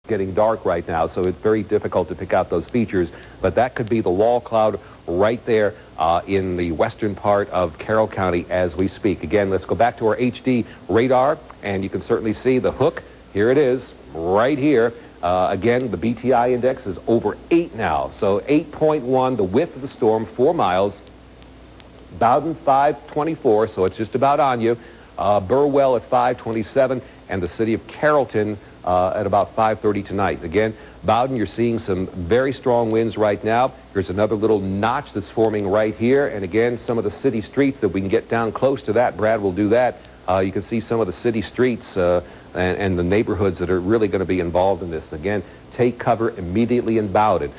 getting dark right now, so it's very difficult to pick out those features. But that could be the wall cloud right there in the western part of Carroll County as we speak. Again, let's go back to our HD radar, and you can certainly see the hook. Here it is, right here. Again, the BTI index is over 8 now, so 8.1, the width of the storm, 4 miles. Bowden, 524, so it's just about on you. Burwell at 527, and the city of Carrollton at about 5:30 tonight. Again, Bowden, you're seeing some very strong winds right now. Here's another little notch that's forming right here. And again, some of the city streets that we can get down close to that. Brad will do that. You can see some of the city streets and the neighborhoods that are really going to be involved in this. Again, take cover immediately in Bowden.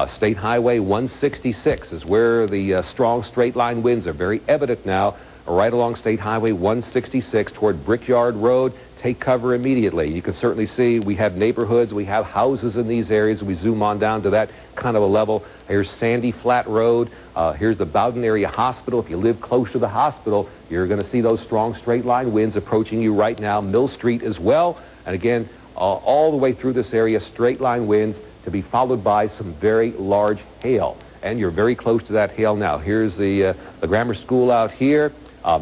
State Highway 166 is where the strong straight line winds are very evident now. Right along State Highway 166 toward Brickyard Road. Take cover immediately. You can certainly see we have neighborhoods, we have houses in these areas. We zoom on down to that kind of a level. Here's Sandy Flat Road. Here's the Bowden Area Hospital. If you live close to the hospital, you're going to see those strong straight line winds approaching you right now. Mill Street as well. And again, all the way through this area, straight line winds to be followed by some very large hail. And you're very close to that hail now. Here's the grammar school out here,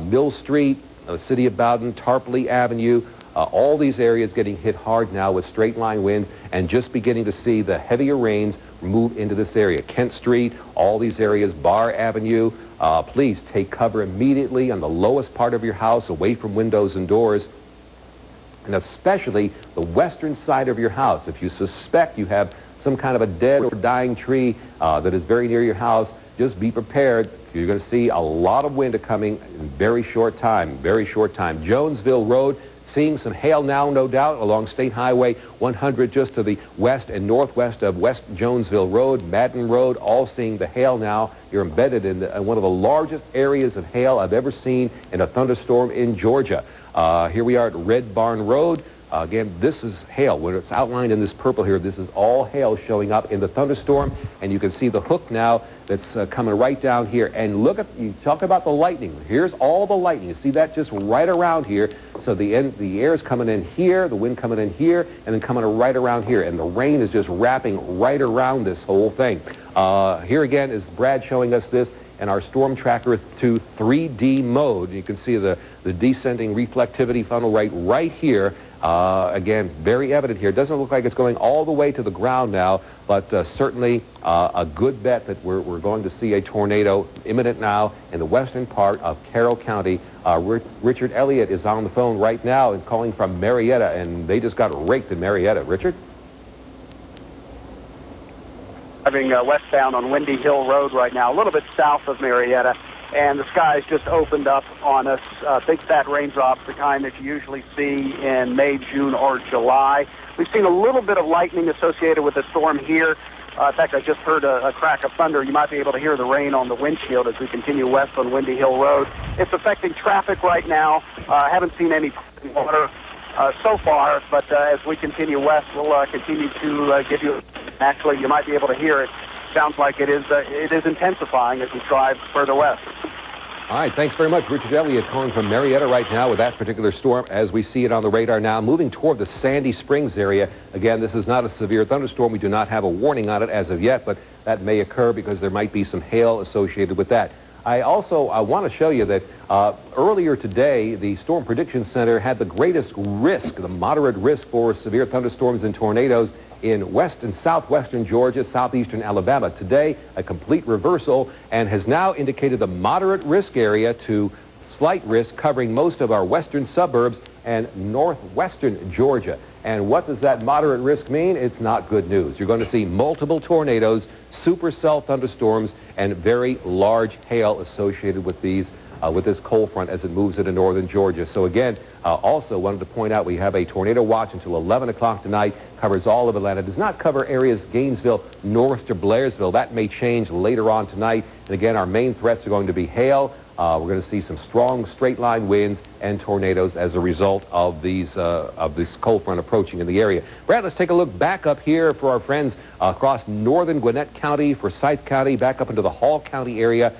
Mill Street, the city of Bowden, Tarpley Avenue. All these areas getting hit hard now with straight line winds, and just beginning to see the heavier rains move into this area. Kent Street, all these areas, Barr Avenue. Please take cover immediately on the lowest part of your house, away from windows and doors, and especially the western side of your house. If you suspect you have some kind of a dead or dying tree that is very near your house, just be prepared. You're going to see a lot of wind coming in very short time, very short time. Jonesville Road, seeing some hail now, no doubt, along State Highway 100 just to the west and northwest of West Jonesville Road, Madden Road, all seeing the hail now. You're embedded in one of the largest areas of hail I've ever seen in a thunderstorm in Georgia. Here we are at Red Barn Road. Again, this is hail. When it's outlined in this purple here, this is all hail showing up in the thunderstorm, and you can see the hook now that's coming right down here. And look at, you talk about the lightning. Here's all the lightning. You see that just right around here. So the air is coming in here, the wind coming in here, and then coming right around here. And the rain is just wrapping right around this whole thing. Here again is Brad showing us this, and our storm tracker to 3D mode. You can see the descending reflectivity funnel right here. Again, very evident here. It doesn't look like it's going all the way to the ground now, but certainly a good bet that we're going to see a tornado imminent now in the western part of Carroll County. Richard Elliott is on the phone right now and calling from Marietta, and they just got raked in Marietta. Richard? Driving westbound on Windy Hill Road right now, a little bit south of Marietta, and the skies just opened up on us. Big fat raindrops, the kind that you usually see in May, June, or July. We've seen a little bit of lightning associated with the storm here. In fact, I just heard a crack of thunder. You might be able to hear the rain on the windshield as we continue west on Windy Hill Road. It's affecting traffic right now. Haven't seen any water so far, but as we continue west, we'll continue to give you. Actually, you might be able to hear it. Sounds like it is intensifying as we drive further west. All right, thanks very much. Richard Elliott calling from Marietta right now with that particular storm as we see it on the radar now, moving toward the Sandy Springs area. Again, this is not a severe thunderstorm. We do not have a warning on it as of yet, but that may occur because there might be some hail associated with that. I want to show you that earlier today, the Storm Prediction Center had the greatest risk, the moderate risk for severe thunderstorms and tornadoes in west and southwestern Georgia, southeastern Alabama. Today, a complete reversal, and has now indicated the moderate risk area to slight risk covering most of our western suburbs and northwestern Georgia. And what does that moderate risk mean? It's not good news. You're going to see multiple tornadoes, supercell thunderstorms, and very large hail associated with these with this cold front as it moves into northern Georgia. So again, also wanted to point out we have a tornado watch until 11 o'clock tonight, covers all of Atlanta. Does not cover areas Gainesville north to Blairsville. That may change later on tonight. And again, our main threats are going to be hail. We're going to see some strong straight line winds and tornadoes as a result of this cold front approaching in the area. Brad, let's take a look back up here for our friends across northern Gwinnett County, Forsyth County, back up into the Hall County area.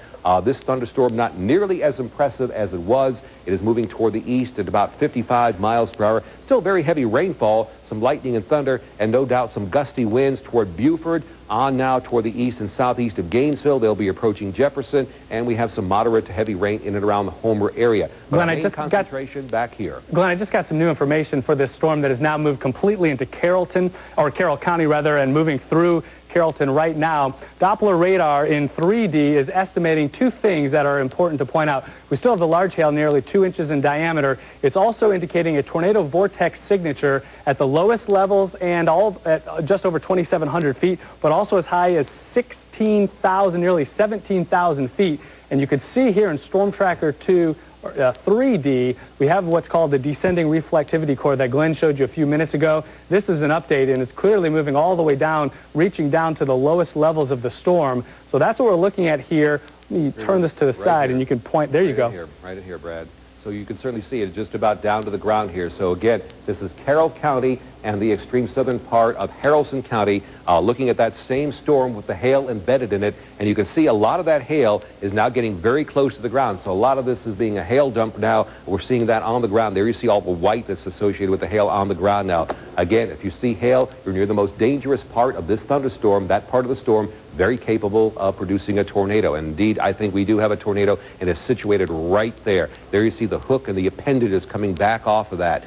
This thunderstorm not nearly as impressive as it was. It is moving toward the east at about 55 miles per hour. Still very heavy rainfall, some lightning and thunder, and no doubt some gusty winds toward Beaufort, on now toward the east and southeast of Gainesville. They'll be approaching Jefferson, and we have some moderate to heavy rain in and around the Homer area. Glenn, I just concentration back here. Glenn, I just got some new information for this storm that has now moved completely into Carroll County, rather, and moving through Carrollton right now. Doppler radar in 3D is estimating two things that are important to point out. We still have the large hail nearly 2 inches in diameter. It's also indicating a tornado vortex signature at the lowest levels and all at just over 2,700 feet, but also as high as 16,000, nearly 17,000 feet. And you can see here in Storm Tracker 2, 3D, we have what's called the descending reflectivity core that Glenn showed you a few minutes ago. This is an update, and it's clearly moving all the way down, reaching down to the lowest levels of the storm. So that's what we're looking at here. Let me turn this to the side, and you can point. There you go. Right in here, Brad. So you can certainly see it just about down to the ground here. So again, this is Carroll County and the extreme southern part of Haralson County, looking at that same storm with the hail embedded in it. And you can see a lot of that hail is now getting very close to the ground. So a lot of this is being a hail dump now. We're seeing that on the ground. There you see all the white that's associated with the hail on the ground now. Again, if you see hail, you're near the most dangerous part of this thunderstorm, that part of the storm, very capable of producing a tornado. And indeed, I think we do have a tornado, and it's situated right there. There you see the hook and the appendages coming back off of that.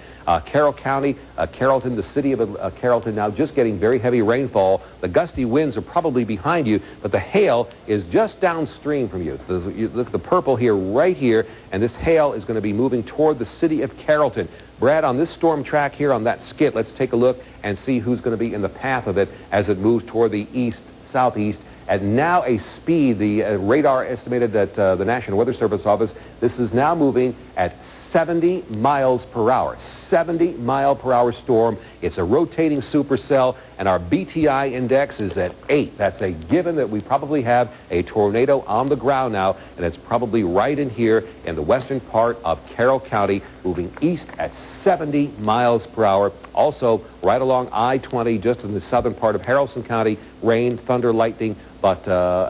Carroll County, Carrollton, the city of Carrollton now just getting very heavy rainfall. The gusty winds are probably behind you, but the hail is just downstream from you. You look at the purple here, right here, and this hail is going to be moving toward the city of Carrollton. Brad, on this storm track here on that skit, let's take a look and see who's going to be in the path of it as it moves toward the east, southeast, at now a speed, the radar estimated at the National Weather Service office, this is now moving at 70 miles per hour. 70 mile per hour storm. It's a rotating supercell, and our BTI index is at 8. That's a given that we probably have a tornado on the ground now, and it's probably right in here in the western part of Carroll County, moving east at 70 miles per hour. Also, right along I-20, just in the southern part of Haralson County, rain, thunder, lightning. But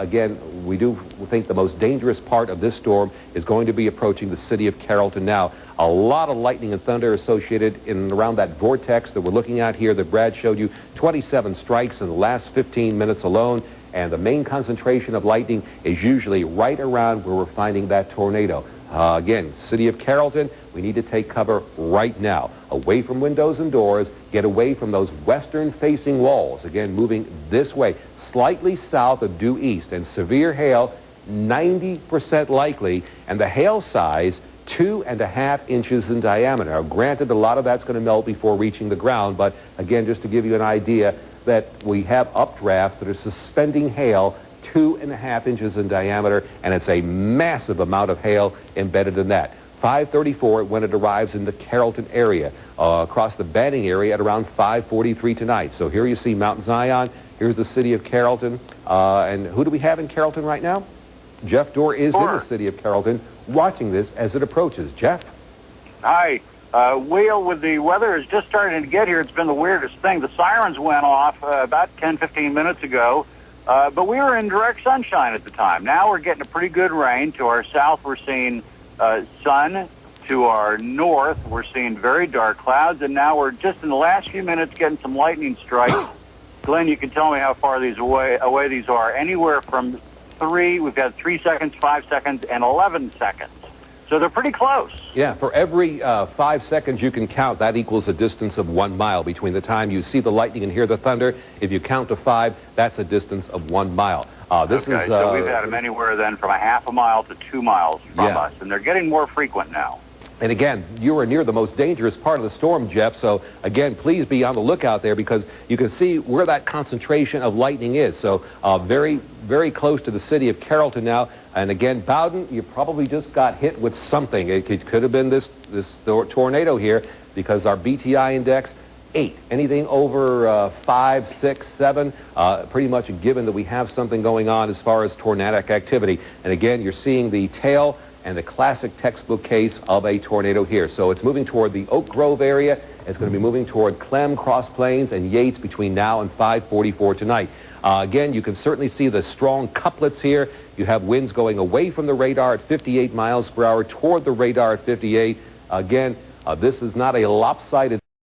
again, we do think the most dangerous part of this storm is going to be approaching the city of Carrollton now. A lot of lightning and thunder associated in and around that vortex that we're looking at here that Brad showed you. 27 strikes in the last 15 minutes alone. And the main concentration of lightning is usually right around where we're finding that tornado. Again, city of Carrollton, we need to take cover right now. Away from windows and doors, get away from those western-facing walls. Again, moving this way, slightly south of due east. And severe hail, 90% likely, and the hail size, 2.5 inches in diameter. Now, granted, a lot of that's going to melt before reaching the ground, but again, just to give you an idea that we have updrafts that are suspending hail 2.5 inches in diameter, and it's a massive amount of hail embedded in that. 5:34 when it arrives in the Carrollton area, across the Banning area at around 5:43 tonight. So here you see Mount Zion. Here's the city of Carrollton. And who do we have in Carrollton right now? Jeff Dorr is in the city of Carrollton watching this as it approaches. Jeff? Hi. Will, with the weather is just starting to get here, it's been the weirdest thing. The sirens went off about 10-15 minutes ago, but we were in direct sunshine at the time. Now we're getting a pretty good rain. To our south, we're seeing sun. To our north, we're seeing very dark clouds, and now we're just in the last few minutes getting some lightning strikes. Glenn, you can tell me how far these away these are. Anywhere from 3, we've got 3 seconds, 5 seconds, and 11 seconds. So they're pretty close. Yeah, for every 5 seconds you can count, that equals a distance of 1 mile between the time you see the lightning and hear the thunder. If you count to 5, that's a distance of 1 mile. So we've had them anywhere then from 1/2 mile to 2 miles from us, and they're getting more frequent now. And again, you are near the most dangerous part of the storm, Jeff, so again, please be on the lookout there because you can see where that concentration of lightning is. So very, very close to the city of Carrollton now. And again, Bowden, you probably just got hit with something. It could have been this tornado here because our BTI index, 8. Anything over 5, 6, 7, pretty much a given that we have something going on as far as tornadic activity. And again, you're seeing the tail and the classic textbook case of a tornado here. So it's moving toward the Oak Grove area. It's going to be moving toward Clem, Cross Plains, and Yates between now and 5:44 tonight. Again, you can certainly see the strong couplets here. You have winds going away from the radar at 58 miles per hour toward the radar at 58. Again, this is not a lopsided